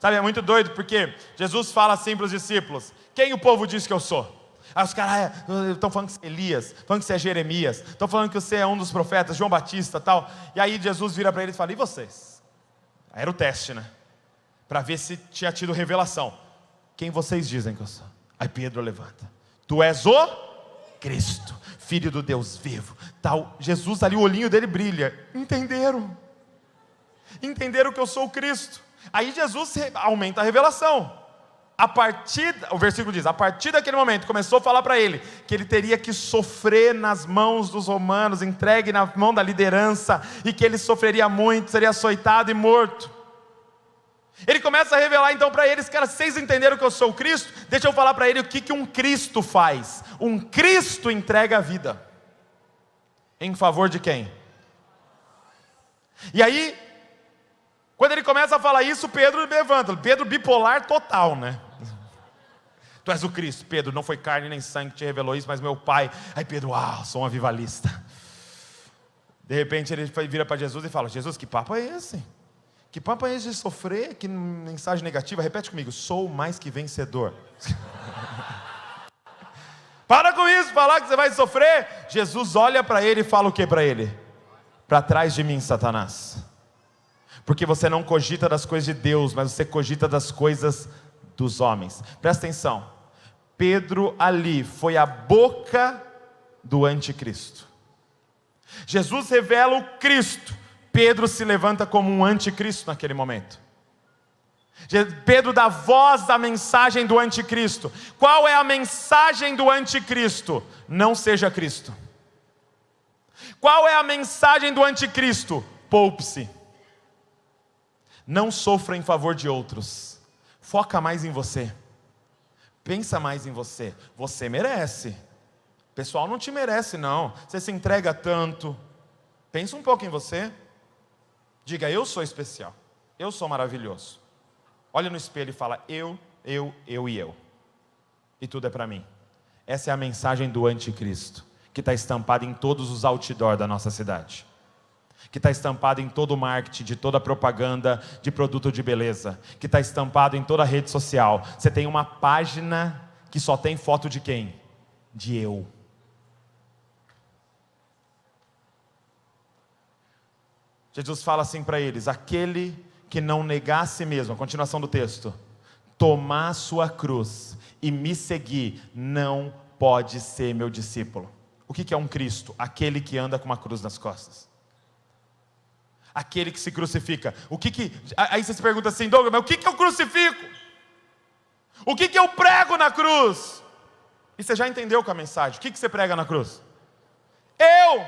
Sabe, é muito doido porque Jesus fala assim para os discípulos, quem o povo diz que eu sou? Aí os caras estão falando que você é Elias, falando que você é Jeremias, estão falando que você é um dos profetas, João Batista e tal. E aí Jesus vira para eles e fala, e vocês? Era o teste, né? Para ver se tinha tido revelação. Quem vocês dizem que eu sou? Aí Pedro levanta. Tu és o Cristo, Filho do Deus vivo. Tal. Jesus ali, o olhinho dele brilha. Entenderam? Entenderam que eu sou o Cristo. Aí Jesus aumenta a revelação. O versículo diz, a partir daquele momento, começou a falar para ele, que ele teria que sofrer nas mãos dos romanos, entregue na mão da liderança, e que ele sofreria muito, seria açoitado e morto. Ele começa a revelar então para eles, cara, vocês entenderam que eu sou o Cristo? Deixa eu falar para ele o que um Cristo faz. Um Cristo entrega a vida. Em favor de quem? E aí, quando ele começa a falar isso, Pedro levanta. Pedro bipolar total, né? Tu és o Cristo. Pedro, não foi carne nem sangue que te revelou isso, mas meu Pai. Aí Pedro, sou um avivalista. De repente ele vira para Jesus e fala, Jesus, que papo é esse? Que papo é esse de sofrer? Que mensagem negativa? Repete comigo, sou mais que vencedor. Para com isso, falar que você vai sofrer. Jesus olha para ele e fala o que para ele? Para trás de mim, Satanás. Porque você não cogita das coisas de Deus, mas você cogita das coisas dos homens. Presta atenção. Pedro ali foi a boca do anticristo. Jesus revela o Cristo. Pedro se levanta como um anticristo naquele momento. Pedro dá voz à mensagem do anticristo. Qual é a mensagem do anticristo? Não seja Cristo. Qual é a mensagem do anticristo? Poupe-se. Não sofra em favor de outros. Foca mais em você. Pensa mais em você. Você merece. O pessoal não te merece, não. Você se entrega tanto. Pensa um pouco em você. Diga, eu sou especial. Eu sou maravilhoso. Olha no espelho e fala, eu e eu. E tudo é para mim. Essa é a mensagem do anticristo, que está estampada em todos os outdoors da nossa cidade. Que está estampado em todo o marketing, de toda a propaganda de produto de beleza, que está estampado em toda a rede social. Você tem uma página que só tem foto de quem? De eu. Jesus fala assim para eles, aquele que não negar a si mesmo, a continuação do texto, tomar a sua cruz e me seguir, não pode ser meu discípulo. O que é um Cristo? Aquele que anda com uma cruz nas costas. Aquele que se crucifica. Aí você se pergunta assim, Douglas, mas o que eu crucifico? O que eu prego na cruz? E você já entendeu com a mensagem. O que você prega na cruz? Eu!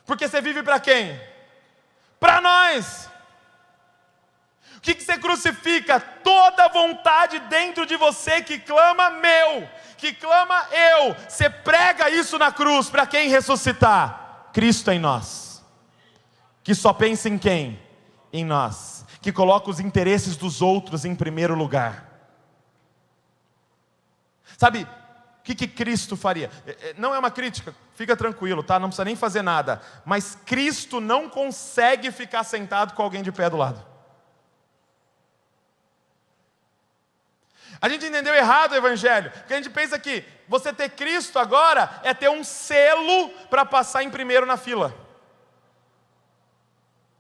Porque você vive para quem? Para nós! O que você crucifica? Toda vontade dentro de você que clama meu, que clama eu. Você prega isso na cruz para quem ressuscitar? Cristo em nós. Que só pensa em quem? Em nós. Que coloca os interesses dos outros em primeiro lugar. Sabe, o que Cristo faria? Não é uma crítica, fica tranquilo, tá? Não precisa nem fazer nada. Mas Cristo não consegue ficar sentado com alguém de pé do lado. A gente entendeu errado o Evangelho, porque a gente pensa que você ter Cristo agora é ter um selo para passar em primeiro na fila.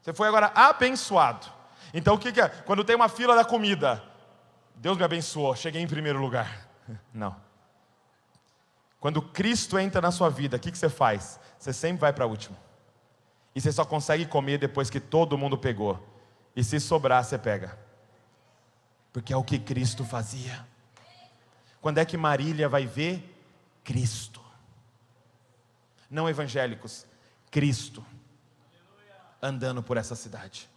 Você foi agora abençoado. Então o que é? Quando tem uma fila da comida, Deus me abençoou, cheguei em primeiro lugar. Não. Quando Cristo entra na sua vida, o que você faz? Você sempre vai para o último. E você só consegue comer depois que todo mundo pegou. E se sobrar, você pega. Porque é o que Cristo fazia. Quando é que Marília vai ver? Cristo. Não evangélicos, Cristo. Andando por essa cidade.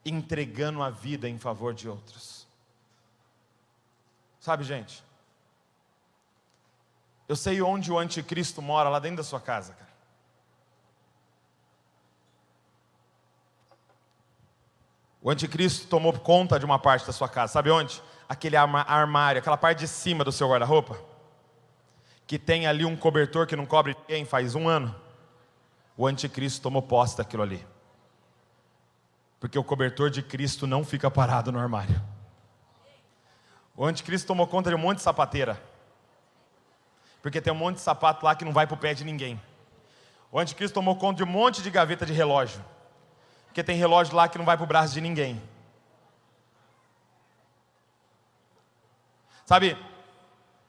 Entregando a vida em favor de outros. Sabe, gente? Eu sei onde o anticristo mora, lá dentro da sua casa, cara. O anticristo tomou conta de uma parte da sua casa. Sabe onde? Aquele armário, aquela parte de cima do seu guarda-roupa. Que tem ali um cobertor que não cobre ninguém faz 1 ano. O anticristo tomou posse daquilo ali. Porque o cobertor de Cristo não fica parado no armário. O anticristo tomou conta de um monte de sapateira. Porque tem um monte de sapato lá que não vai para o pé de ninguém. O anticristo tomou conta de um monte de gaveta de relógio. Porque tem relógio lá que não vai para o braço de ninguém. Sabe,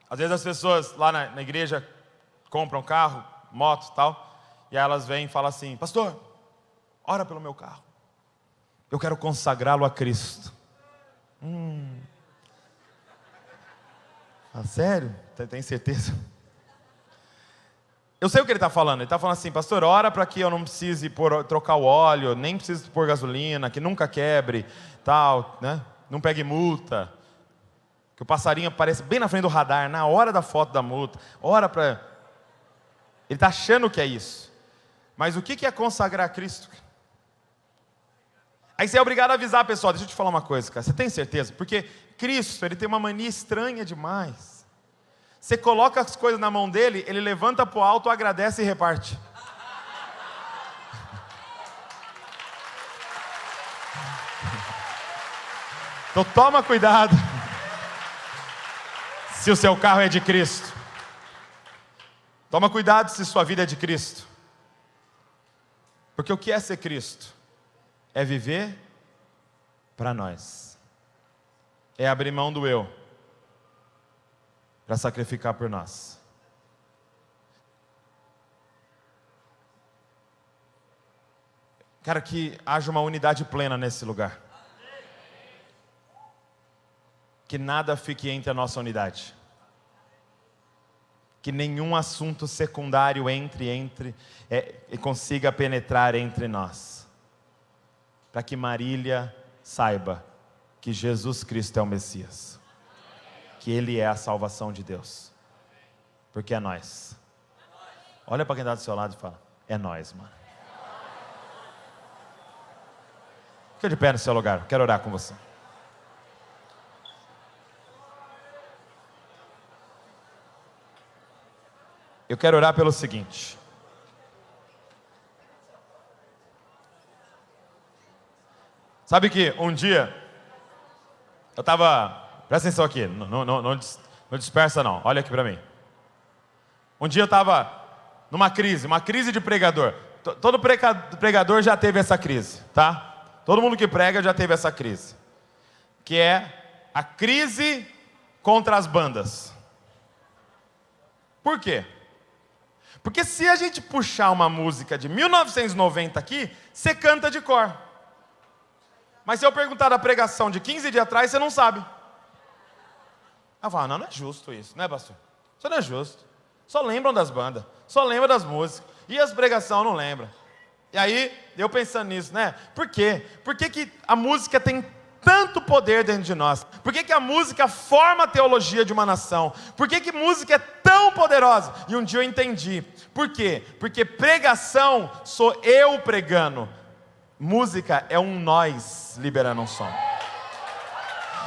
às vezes as pessoas lá na igreja compram carro, moto e tal, e aí elas vêm e falam assim: pastor, ora pelo meu carro. Eu quero consagrá-lo a Cristo. Ah, sério? Tem certeza? Eu sei o que ele está falando. Ele está falando assim: pastor, ora para que eu não precise trocar o óleo, nem precise pôr gasolina, que nunca quebre, tal, né? Não pegue multa, que o passarinho apareça bem na frente do radar, na hora da foto da multa. Ora para... Ele está achando que é isso. Mas o que é consagrar a Cristo? Aí você é obrigado a avisar a pessoa: deixa eu te falar uma coisa, cara, você tem certeza? Porque Cristo, ele tem uma mania estranha demais. Você coloca as coisas na mão dele, ele levanta para o alto, agradece e reparte. Então toma cuidado, se o seu carro é de Cristo. Toma cuidado se sua vida é de Cristo. Porque o que é ser Cristo? É viver para nós. É abrir mão do eu para sacrificar por nós. Cara, que haja uma unidade plena nesse lugar. Que nada fique entre a nossa unidade. Que nenhum assunto secundário entre e consiga penetrar entre nós. Para que Marília saiba que Jesus Cristo é o Messias. Que Ele é a salvação de Deus. Porque é nós. Olha para quem está do seu lado e fala: é nós, mano. Fica de pé no seu lugar, quero orar com você. Eu quero orar pelo seguinte: sabe que um dia eu estava, presta atenção aqui, não dispersa não, olha aqui para mim. Um dia eu estava numa crise de pregador. Todo pregador já teve essa crise, tá? Todo mundo que prega já teve essa crise, que é a crise contra as bandas. Por quê? Porque se a gente puxar uma música de 1990 aqui, você canta de cor. Mas se eu perguntar da pregação de 15 dias atrás, você não sabe. Eu falo: não é justo isso, né, pastor? Isso não é justo. Só lembram das bandas, só lembram das músicas. E as pregações não lembram. E aí, eu pensando nisso, né? Por quê? Por que a música tem tanto poder dentro de nós? Por que a música forma a teologia de uma nação? Por que música é tão poderosa? E um dia eu entendi. Por quê? Porque pregação sou eu pregando. Música é um nós liberando um som.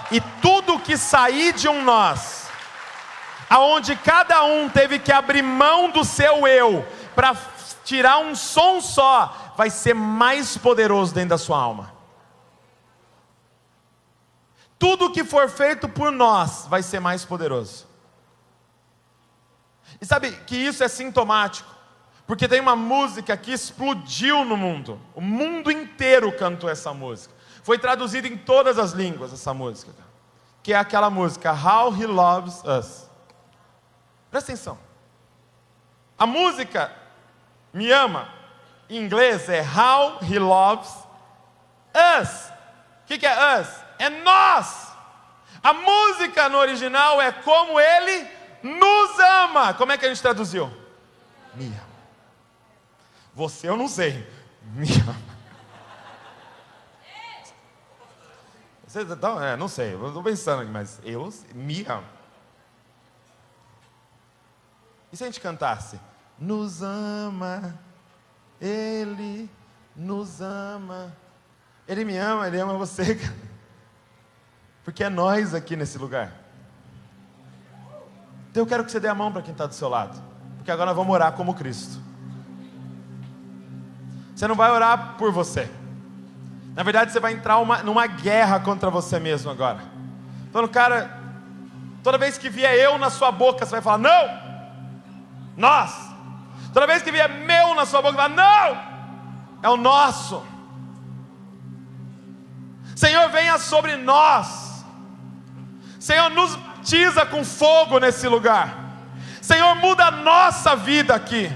E tudo que sair de um nós, aonde cada um teve que abrir mão do seu eu para tirar um som só, vai ser mais poderoso dentro da sua alma. Tudo que for feito por nós vai ser mais poderoso. E sabe que isso é sintomático? Porque tem uma música que explodiu no mundo. O mundo inteiro cantou essa música. Foi traduzida em todas as línguas essa música. Que é aquela música How He Loves Us. Presta atenção. A música Me Ama, em inglês é How He Loves Us. O que é us? É nós. A música no original é Como Ele nos ama. Como é que a gente traduziu? Me ama. Você eu não sei. Me ama. Você, então, não sei, eu estou pensando aqui, mas eu me amo. E se a gente cantasse? Nos ama, Ele nos ama. Ele me ama, Ele ama você. Porque é nós aqui nesse lugar. Então eu quero que você dê a mão para quem está do seu lado. Porque agora nós vamos orar como Cristo. Você não vai orar por você. Na verdade você vai entrar numa guerra contra você mesmo agora. Falando: cara, toda vez que vier eu na sua boca, você vai falar: não, nós. Toda vez que vier meu na sua boca, fala, não, é o nosso. Senhor, venha sobre nós. Senhor, nos batiza com fogo nesse lugar. Senhor, muda a nossa vida aqui.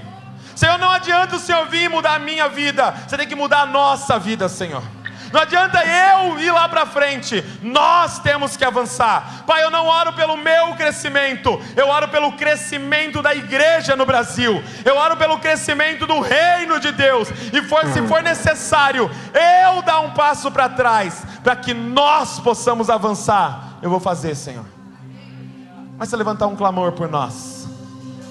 Senhor, não adianta o Senhor vir mudar a minha vida, você tem que mudar a nossa vida, Senhor. Não adianta eu ir lá para frente, nós temos que avançar. Pai, eu não oro pelo meu crescimento, eu oro pelo crescimento da igreja no Brasil, eu oro pelo crescimento do reino de Deus. E se for necessário eu dar um passo para trás, para que nós possamos avançar, eu vou fazer, Senhor. Mas se levantar um clamor por nós,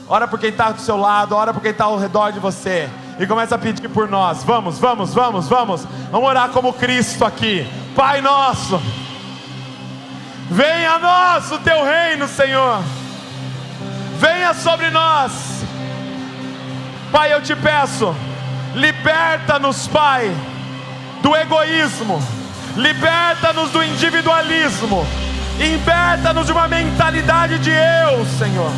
ora por quem está do seu lado, ora por quem está ao redor de você, e começa a pedir por nós. Vamos orar como Cristo aqui. Pai nosso, venha a nós o teu reino, Senhor. Venha sobre nós. Pai, eu te peço, liberta-nos, Pai, do egoísmo, liberta-nos do individualismo, liberta-nos de uma mentalidade de eu, Senhor.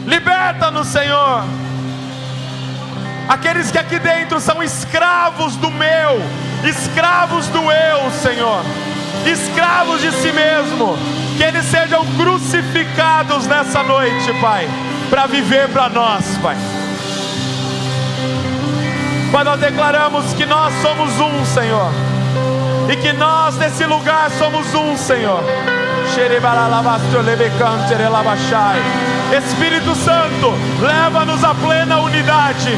Liberta-nos, Senhor. Aqueles que aqui dentro são escravos do meu, escravos do eu, Senhor, escravos de si mesmo, que eles sejam crucificados nessa noite, Pai, para viver para nós, Pai. Pai, nós declaramos que nós somos um, Senhor, e que nós nesse lugar somos um, Senhor. Espírito Santo, leva-nos à plena unidade.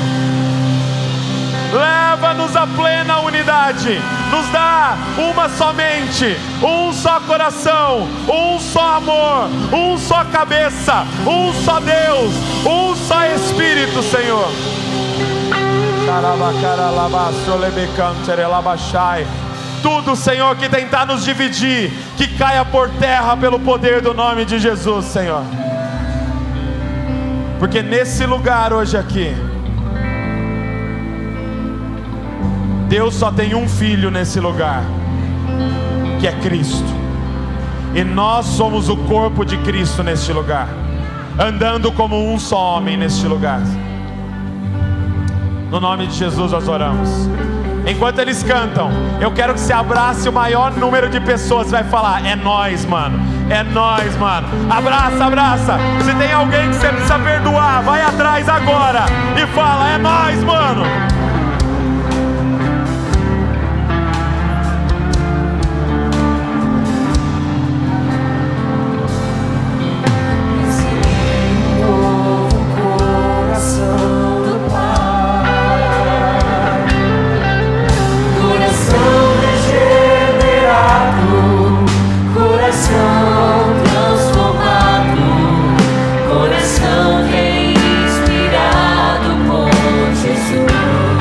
Leva-nos à plena unidade. Nos dá uma só mente, um só coração, um só amor, um só cabeça, um só Deus, um só Espírito, Senhor. Tudo, Senhor, que tentar nos dividir, que caia por terra pelo poder do nome de Jesus, Senhor. Porque nesse lugar hoje aqui, Deus só tem um filho nesse lugar, que é Cristo. E nós somos o corpo de Cristo neste lugar, andando como um só homem neste lugar. No nome de Jesus nós oramos. Enquanto eles cantam, eu quero que você abrace o maior número de pessoas. Vai falar, é nós, mano. É nós, mano. Abraça, abraça. Se tem alguém que você precisa perdoar, vai atrás agora e fala, é nós, mano. Coração reinspirado por Jesus.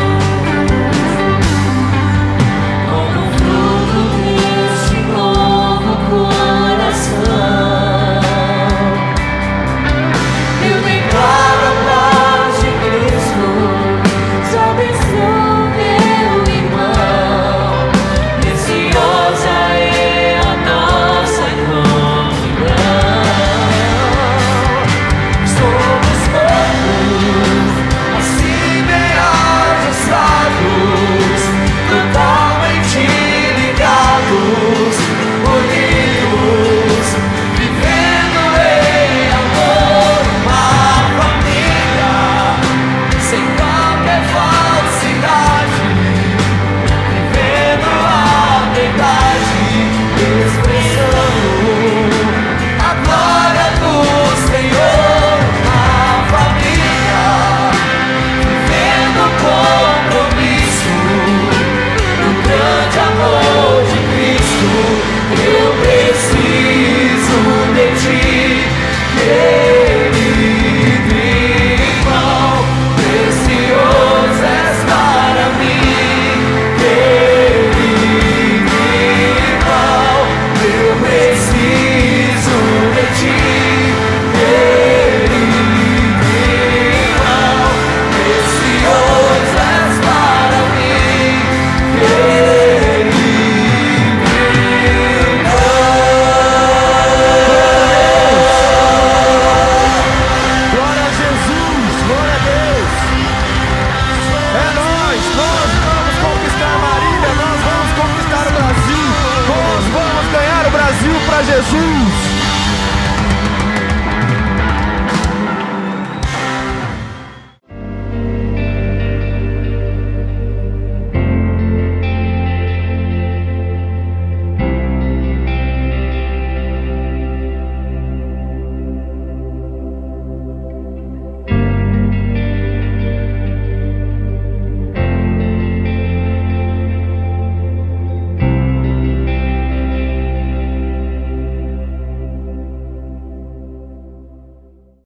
Jesus.